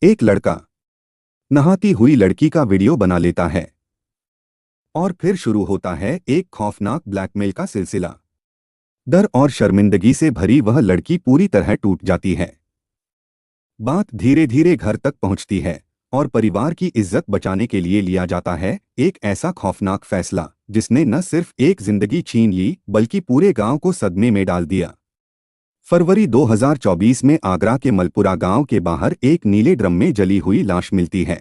एक लड़का नहाती हुई लड़की का वीडियो बना लेता है और फिर शुरू होता है एक खौफनाक ब्लैकमेल का सिलसिला। डर और शर्मिंदगी से भरी वह लड़की पूरी तरह टूट जाती है। बात धीरे धीरे घर तक पहुंचती है और परिवार की इज्जत बचाने के लिए लिया जाता है एक ऐसा खौफनाक फैसला जिसने न सिर्फ एक जिंदगी छीन ली बल्कि पूरे गांव को सदमे में डाल दिया। फरवरी 2024 में आगरा के मलपुरा गांव के बाहर एक नीले ड्रम में जली हुई लाश मिलती है।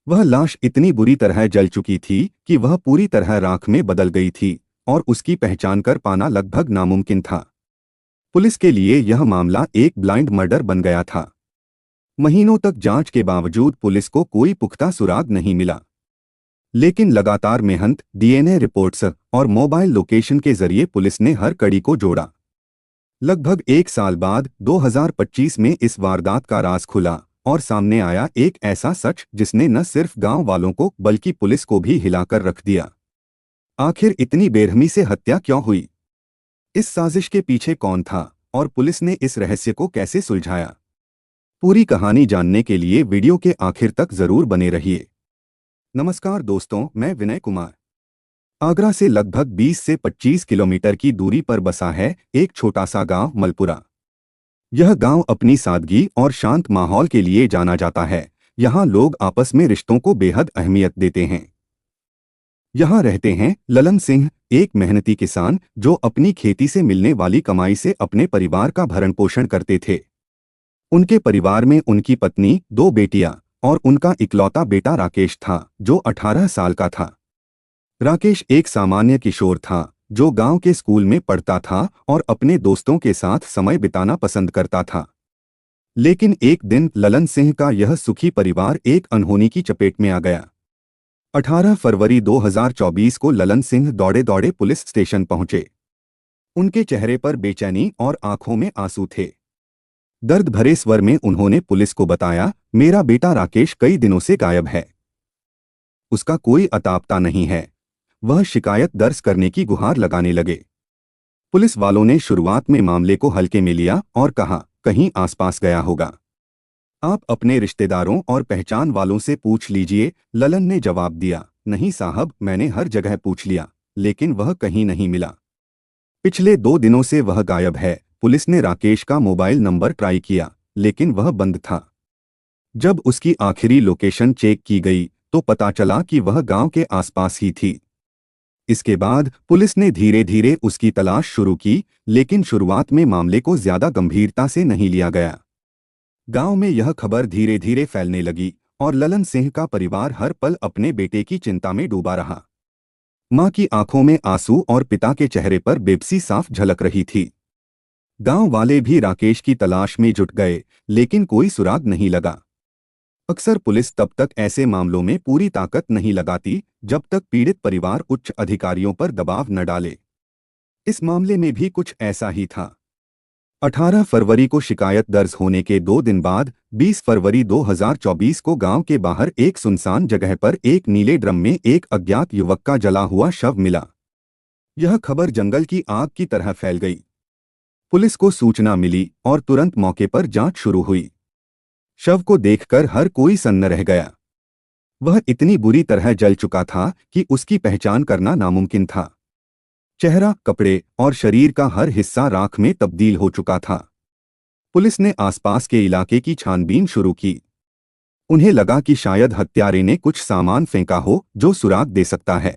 वह लाश इतनी बुरी तरह जल चुकी थी कि वह पूरी तरह राख में बदल गई थी और उसकी पहचान कर पाना लगभग नामुमकिन था। पुलिस के लिए यह मामला एक ब्लाइंड मर्डर बन गया था। महीनों तक जांच के बावजूद पुलिस को कोई पुख्ता सुराग नहीं मिला, लेकिन लगातार मेहनत, डीएनए रिपोर्ट्स और मोबाइल लोकेशन के जरिए पुलिस ने हर कड़ी को जोड़ा। लगभग एक साल बाद 2025 में इस वारदात का राज खुला और सामने आया एक ऐसा सच जिसने न सिर्फ गांव वालों को बल्कि पुलिस को भी हिलाकर रख दिया। आखिर इतनी बेरहमी से हत्या क्यों हुई? इस साजिश के पीछे कौन था और पुलिस ने इस रहस्य को कैसे सुलझाया? पूरी कहानी जानने के लिए वीडियो के आखिर तक जरूर बने रहिए। नमस्कार दोस्तों, मैं विनय कुमार। आगरा से लगभग 20 से 25 किलोमीटर की दूरी पर बसा है एक छोटा सा गांव मलपुरा। यह गांव अपनी सादगी और शांत माहौल के लिए जाना जाता है। यहाँ लोग आपस में रिश्तों को बेहद अहमियत देते हैं। यहाँ रहते हैं ललन सिंह, एक मेहनती किसान जो अपनी खेती से मिलने वाली कमाई से अपने परिवार का भरण पोषण करते थे। उनके परिवार में उनकी पत्नी, 2 बेटियां और उनका इकलौता बेटा राकेश था जो 18 साल का था। राकेश एक सामान्य किशोर था जो गांव के स्कूल में पढ़ता था और अपने दोस्तों के साथ समय बिताना पसंद करता था। लेकिन एक दिन ललन सिंह का यह सुखी परिवार एक अनहोनी की चपेट में आ गया। 18 फरवरी 2024 को ललन सिंह दौड़े दौड़े पुलिस स्टेशन पहुंचे। उनके चेहरे पर बेचैनी और आंखों में आंसू थे। दर्द भरे स्वर में उन्होंने पुलिस को बताया, मेरा बेटा राकेश कई दिनों से गायब है। उसका कोई अता पता नहीं है। वह शिकायत दर्ज करने की गुहार लगाने लगे। पुलिस वालों ने शुरुआत में मामले को हल्के में लिया और कहा, कहीं आसपास गया होगा। आप अपने रिश्तेदारों और पहचान वालों से पूछ लीजिए। ललन ने जवाब दिया, नहीं साहब, मैंने हर जगह पूछ लिया लेकिन वह कहीं नहीं मिला। पिछले 2 दिनों से वह गायब है। पुलिस ने राकेश का मोबाइल नंबर ट्राई किया लेकिन वह बंद था। जब उसकी आखिरी लोकेशन चेक की गई तो पता चला कि वह गांव के आसपास ही थी। इसके बाद पुलिस ने धीरे धीरे उसकी तलाश शुरू की, लेकिन शुरुआत में मामले को ज्यादा गंभीरता से नहीं लिया गया। गांव में यह खबर धीरे धीरे फैलने लगी और ललन सिंह का परिवार हर पल अपने बेटे की चिंता में डूबा रहा। मां की आंखों में आंसू और पिता के चेहरे पर बेबसी साफ झलक रही थी। गांव वाले भी राकेश की तलाश में जुट गए लेकिन कोई सुराग नहीं लगा। अक्सर पुलिस तब तक ऐसे मामलों में पूरी ताकत नहीं लगाती जब तक पीड़ित परिवार उच्च अधिकारियों पर दबाव न डाले। इस मामले में भी कुछ ऐसा ही था। 18 फरवरी को शिकायत दर्ज होने के 2 दिन बाद 20 फरवरी 2024 को गांव के बाहर एक सुनसान जगह पर एक नीले ड्रम में एक अज्ञात युवक का जला हुआ शव मिला। यह खबर जंगल की आग की तरह फैल गई। पुलिस को सूचना मिली और तुरंत मौके पर जांच शुरू हुई। शव को देखकर हर कोई सन्न रह गया। वह इतनी बुरी तरह जल चुका था कि उसकी पहचान करना नामुमकिन था। चेहरा, कपड़े और शरीर का हर हिस्सा राख में तब्दील हो चुका था। पुलिस ने आसपास के इलाके की छानबीन शुरू की। उन्हें लगा कि शायद हत्यारे ने कुछ सामान फेंका हो जो सुराग दे सकता है।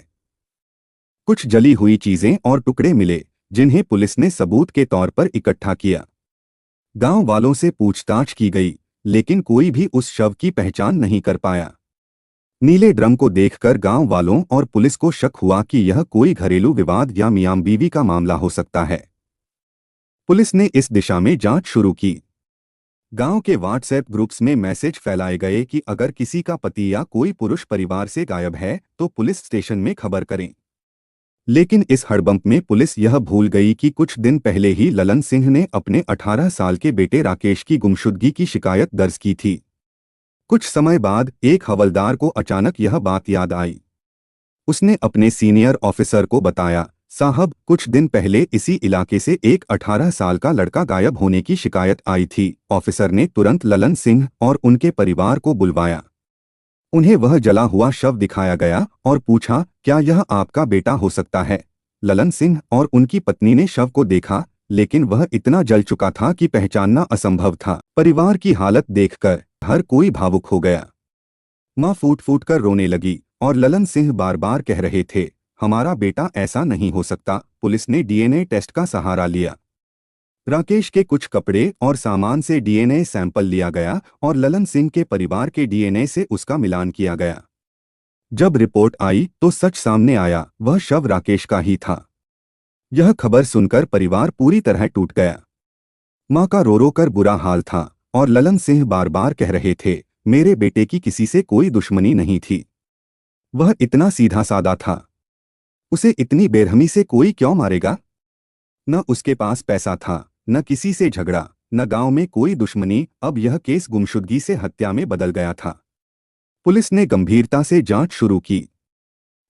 कुछ जली हुई चीजें और टुकड़े मिले जिन्हें पुलिस ने सबूत के तौर पर इकट्ठा किया। गांव वालों से पूछताछ की गई लेकिन कोई भी उस शव की पहचान नहीं कर पाया। नीले ड्रम को देखकर गांव वालों और पुलिस को शक हुआ कि यह कोई घरेलू विवाद या मियां बीवी का मामला हो सकता है। पुलिस ने इस दिशा में जांच शुरू की। गांव के व्हाट्सएप ग्रुप्स में मैसेज फैलाए गए कि अगर किसी का पति या कोई पुरुष परिवार से गायब है तो पुलिस स्टेशन में खबर करें। लेकिन इस हड़बंप में पुलिस यह भूल गई कि कुछ दिन पहले ही ललन सिंह ने अपने 18 साल के बेटे राकेश की गुमशुदगी की शिकायत दर्ज की थी। कुछ समय बाद एक हवलदार को अचानक यह बात याद आई। उसने अपने सीनियर ऑफिसर को बताया, साहब, कुछ दिन पहले इसी इलाके से एक 18 साल का लड़का गायब होने की शिकायत आई थी। ऑफिसर ने तुरंत ललन सिंह और उनके परिवार को बुलवाया। उन्हें वह जला हुआ शव दिखाया गया और पूछा, क्या यह आपका बेटा हो सकता है? ललन सिंह और उनकी पत्नी ने शव को देखा, लेकिन वह इतना जल चुका था कि पहचानना असंभव था। परिवार की हालत देखकर हर कोई भावुक हो गया। माँ फूट फूट कर रोने लगी और ललन सिंह बार बार कह रहे थे, हमारा बेटा ऐसा नहीं हो सकता। पुलिस ने डीएनए टेस्ट का सहारा लिया। राकेश के कुछ कपड़े और सामान से डीएनए सैंपल लिया गया और ललन सिंह के परिवार के डीएनए से उसका मिलान किया गया। जब रिपोर्ट आई तो सच सामने आया, वह शव राकेश का ही था। यह खबर सुनकर परिवार पूरी तरह टूट गया। माँ का रो रो कर बुरा हाल था और ललन सिंह बार बार कह रहे थे, मेरे बेटे की किसी से कोई दुश्मनी नहीं थी। वह इतना सीधा सादा था। उसे इतनी बेरहमी से कोई क्यों मारेगा? न उसके पास पैसा था, न किसी से झगड़ा, न गांव में कोई दुश्मनी। अब यह केस गुमशुदगी से हत्या में बदल गया था। पुलिस ने गंभीरता से जांच शुरू की।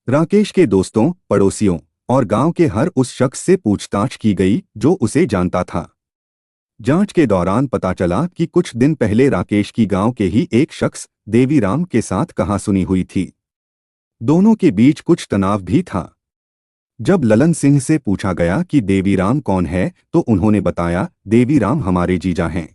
राकेश के दोस्तों, पड़ोसियों और गांव के हर उस शख्स से पूछताछ की गई जो उसे जानता था। जांच के दौरान पता चला कि कुछ दिन पहले राकेश की गांव के ही एक शख्स देवीराम के साथ कहासुनी हुई थी। दोनों के बीच कुछ तनाव भी था। जब ललन सिंह से पूछा गया कि देवीराम कौन है, तो उन्होंने बताया, देवीराम हमारे जीजा हैं।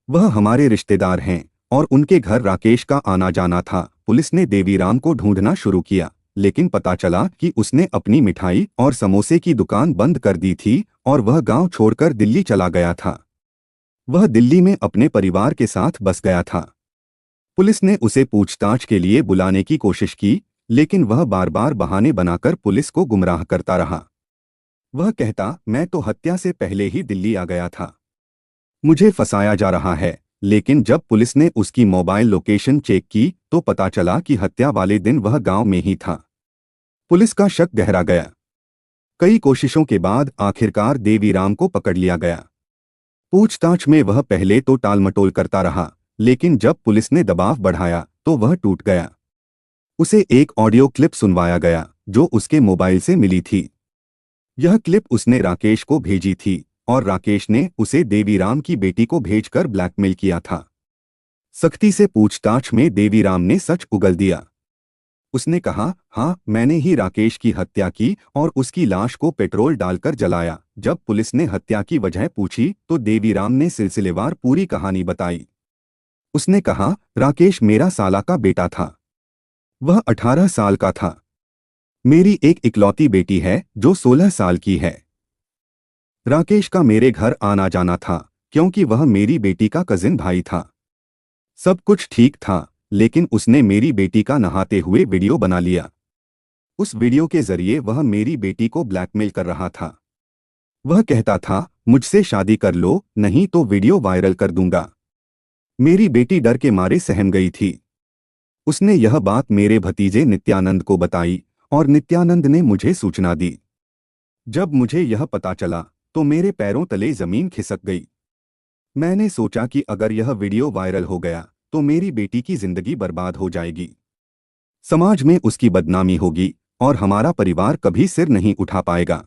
वह हमारे रिश्तेदार हैं और उनके घर राकेश का आना जाना था। पुलिस ने देवीराम को ढूंढना शुरू किया, लेकिन पता चला कि उसने अपनी मिठाई और समोसे की दुकान बंद कर दी थी और वह गांव छोड़कर दिल्ली चला गया था। वह दिल्ली में अपने परिवार के साथ बस गया था। पुलिस ने उसे पूछताछ के लिए बुलाने की कोशिश की, लेकिन वह बार बार बहाने बनाकर पुलिस को गुमराह करता रहा। वह कहता, मैं तो हत्या से पहले ही दिल्ली आ गया था। मुझे फंसाया जा रहा है। लेकिन जब पुलिस ने उसकी मोबाइल लोकेशन चेक की तो पता चला कि हत्या वाले दिन वह गांव में ही था। पुलिस का शक गहरा गया। कई कोशिशों के बाद आखिरकार देवीराम को पकड़ लिया गया। पूछताछ में वह पहले तो टालमटोल करता रहा, लेकिन जब पुलिस ने दबाव बढ़ाया तो वह टूट गया। उसे एक ऑडियो क्लिप सुनवाया गया जो उसके मोबाइल से मिली थी। यह क्लिप उसने राकेश को भेजी थी और राकेश ने उसे देवीराम की बेटी को भेजकर ब्लैकमेल किया था। सख्ती से पूछताछ में देवीराम ने सच उगल दिया। उसने कहा, हाँ, मैंने ही राकेश की हत्या की और उसकी लाश को पेट्रोल डालकर जलाया। जब पुलिस ने हत्या की वजह पूछी तो देवीराम ने सिलसिलेवार पूरी कहानी बताई। उसने कहा, राकेश मेरा साला का बेटा था। वह 18 साल का था। मेरी एक इकलौती बेटी है जो 16 साल की है। राकेश का मेरे घर आना जाना था क्योंकि वह मेरी बेटी का कजिन भाई था। सब कुछ ठीक था, लेकिन उसने मेरी बेटी का नहाते हुए वीडियो बना लिया। उस वीडियो के जरिए वह मेरी बेटी को ब्लैकमेल कर रहा था। वह कहता था, मुझसे शादी कर लो, नहीं तो वीडियो वायरल कर दूंगा। मेरी बेटी डर के मारे सहम गई थी। उसने यह बात मेरे भतीजे नित्यानंद को बताई और नित्यानंद ने मुझे सूचना दी। जब मुझे यह पता चला तो मेरे पैरों तले जमीन खिसक गई। मैंने सोचा कि अगर यह वीडियो वायरल हो गया तो मेरी बेटी की जिंदगी बर्बाद हो जाएगी। समाज में उसकी बदनामी होगी और हमारा परिवार कभी सिर नहीं उठा पाएगा।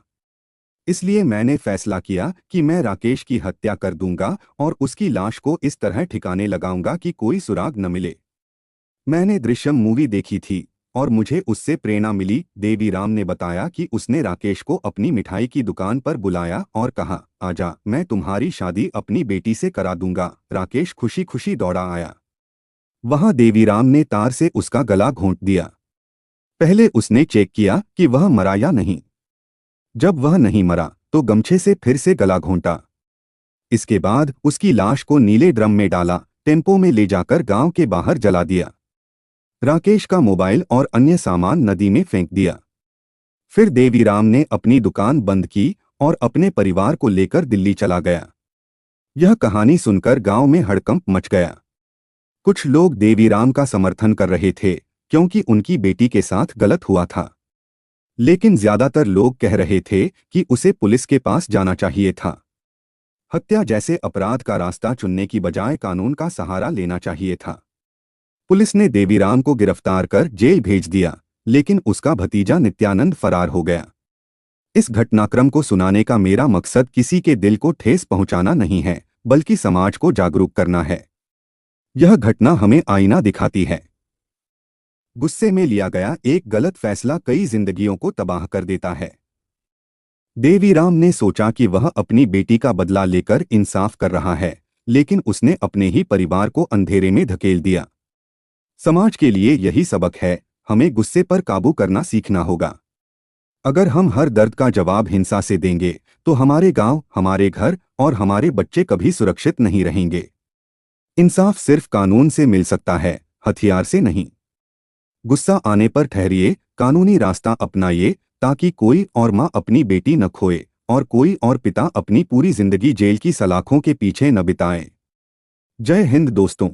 इसलिए मैंने फैसला किया कि मैं राकेश की हत्या कर दूंगा और उसकी लाश को इस तरह ठिकाने लगाऊंगा कि कोई सुराग न मिले। मैंने दृश्यम मूवी देखी थी और मुझे उससे प्रेरणा मिली। देवीराम ने बताया कि उसने राकेश को अपनी मिठाई की दुकान पर बुलाया और कहा, आजा, मैं तुम्हारी शादी अपनी बेटी से करा दूंगा। राकेश खुशी खुशी दौड़ा आया। वहां देवीराम ने तार से उसका गला घोंट दिया। पहले उसने चेक किया कि वह मरा या नहीं। जब वह नहीं मरा तो गमछे से फिर से गला घोंटा। इसके बाद उसकी लाश को नीले ड्रम में डाला, टेम्पो में ले जाकर गांव के बाहर जला दिया। राकेश का मोबाइल और अन्य सामान नदी में फेंक दिया। फिर देवीराम ने अपनी दुकान बंद की और अपने परिवार को लेकर दिल्ली चला गया। यह कहानी सुनकर गांव में हड़कंप मच गया। कुछ लोग देवीराम का समर्थन कर रहे थे क्योंकि उनकी बेटी के साथ गलत हुआ था, लेकिन ज्यादातर लोग कह रहे थे कि उसे पुलिस के पास जाना चाहिए था। हत्या जैसे अपराध का रास्ता चुनने की बजाय कानून का सहारा लेना चाहिए था। पुलिस ने देवीराम को गिरफ्तार कर जेल भेज दिया, लेकिन उसका भतीजा नित्यानंद फरार हो गया। इस घटनाक्रम को सुनाने का मेरा मकसद किसी के दिल को ठेस पहुंचाना नहीं है, बल्कि समाज को जागरूक करना है। यह घटना हमें आईना दिखाती है। गुस्से में लिया गया एक गलत फैसला कई जिंदगियों को तबाह कर देता है। देवीराम ने सोचा कि वह अपनी बेटी का बदला लेकर इंसाफ कर रहा है, लेकिन उसने अपने ही परिवार को अंधेरे में धकेल दिया। समाज के लिए यही सबक है, हमें गुस्से पर काबू करना सीखना होगा। अगर हम हर दर्द का जवाब हिंसा से देंगे, तो हमारे गांव, हमारे घर और हमारे बच्चे कभी सुरक्षित नहीं रहेंगे। इंसाफ सिर्फ कानून से मिल सकता है, हथियार से नहीं। गुस्सा आने पर ठहरिए, कानूनी रास्ता अपनाइए, ताकि कोई और माँ अपनी बेटी न खोए और कोई और पिता अपनी पूरी जिंदगी जेल की सलाखों के पीछे न बिताए। जय हिंद दोस्तों।